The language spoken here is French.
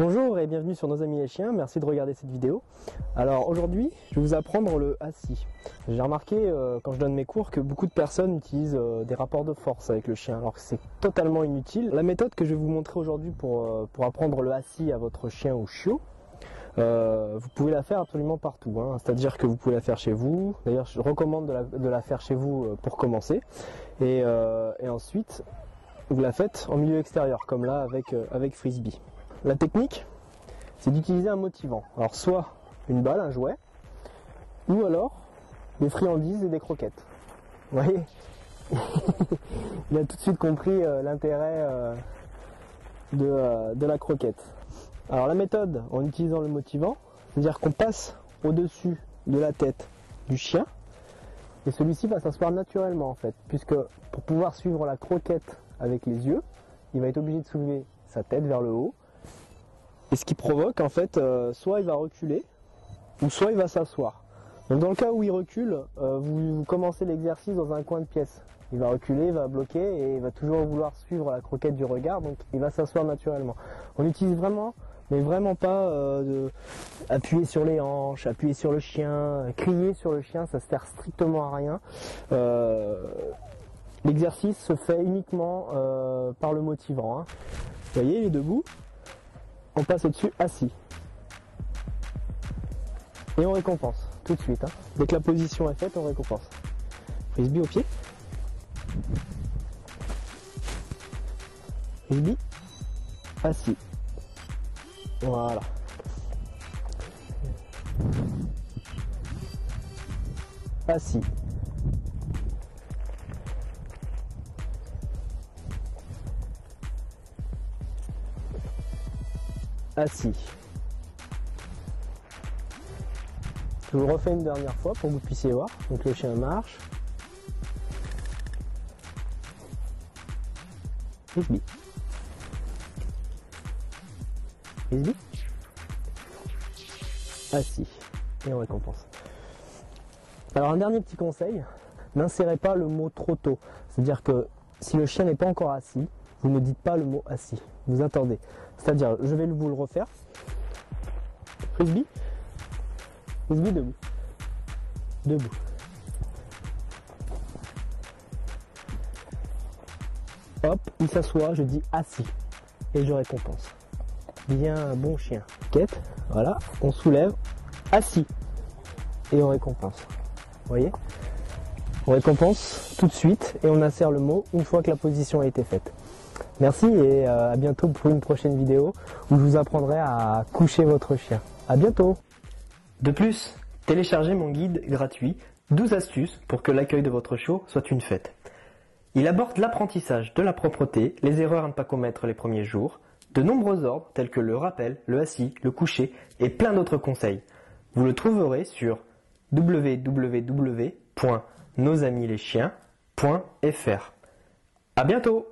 Bonjour et bienvenue sur Nos Amis les Chiens, merci de regarder cette vidéo. Alors aujourd'hui, je vais vous apprendre le assis. J'ai remarqué quand je donne mes cours que beaucoup de personnes utilisent des rapports de force avec le chien, alors que c'est totalement inutile. La méthode que je vais vous montrer aujourd'hui pour apprendre le assis à votre chien ou chiot, vous pouvez la faire absolument partout, hein. C'est-à-dire que vous pouvez la faire chez vous. D'ailleurs, je recommande de la faire chez vous pour commencer. Et ensuite, vous la faites en milieu extérieur, comme là avec Frisbee. La technique, c'est d'utiliser un motivant. Alors soit une balle, un jouet, ou alors des friandises et des croquettes. Vous voyez, il a tout de suite compris l'intérêt de la croquette. Alors la méthode en utilisant le motivant, c'est-à-dire qu'on passe au-dessus de la tête du chien, et celui-ci va s'asseoir naturellement en fait, puisque pour pouvoir suivre la croquette avec les yeux, il va être obligé de soulever sa tête vers le haut. Et ce qui provoque en fait, soit il va reculer, ou soit il va s'asseoir. Donc dans le cas où il recule, vous commencez l'exercice dans un coin de pièce. Il va reculer, il va bloquer et il va toujours vouloir suivre la croquette du regard, donc il va s'asseoir naturellement. On utilise vraiment, mais vraiment pas appuyer sur les hanches, appuyer sur le chien, crier sur le chien, ça ne sert strictement à rien. L'exercice se fait uniquement par le motivant, hein. Vous voyez, il est debout. On passe au-dessus assis. Et on récompense tout de suite, hein. Dès que la position est faite, on récompense. Frisbee au pied. Frisbee. Assis. Voilà. Assis. Assis. Je vous le refais une dernière fois pour que vous puissiez voir. Donc le chien marche. Frisbee. Frisbee. Assis. Et on récompense. Alors un dernier petit conseil, n'insérez pas le mot trop tôt. C'est-à-dire que si le chien n'est pas encore assis, vous ne dites pas le mot assis. Vous attendez. C'est-à-dire, je vais vous le refaire. Frisbee. Frisbee debout. Debout. Hop, il s'assoit, je dis assis. Et je récompense. Bien, bon chien. Quête, voilà, on soulève, assis. Et on récompense. Vous voyez? On récompense tout de suite et on insère le mot une fois que la position a été faite. Merci et à bientôt pour une prochaine vidéo où je vous apprendrai à coucher votre chien. À bientôt. De plus, téléchargez mon guide gratuit 12 astuces pour que l'accueil de votre chiot soit une fête. Il aborde l'apprentissage de la propreté, les erreurs à ne pas commettre les premiers jours, de nombreux ordres tels que le rappel, le assis, le coucher et plein d'autres conseils. Vous le trouverez sur www.nosamileschiens.fr. À bientôt.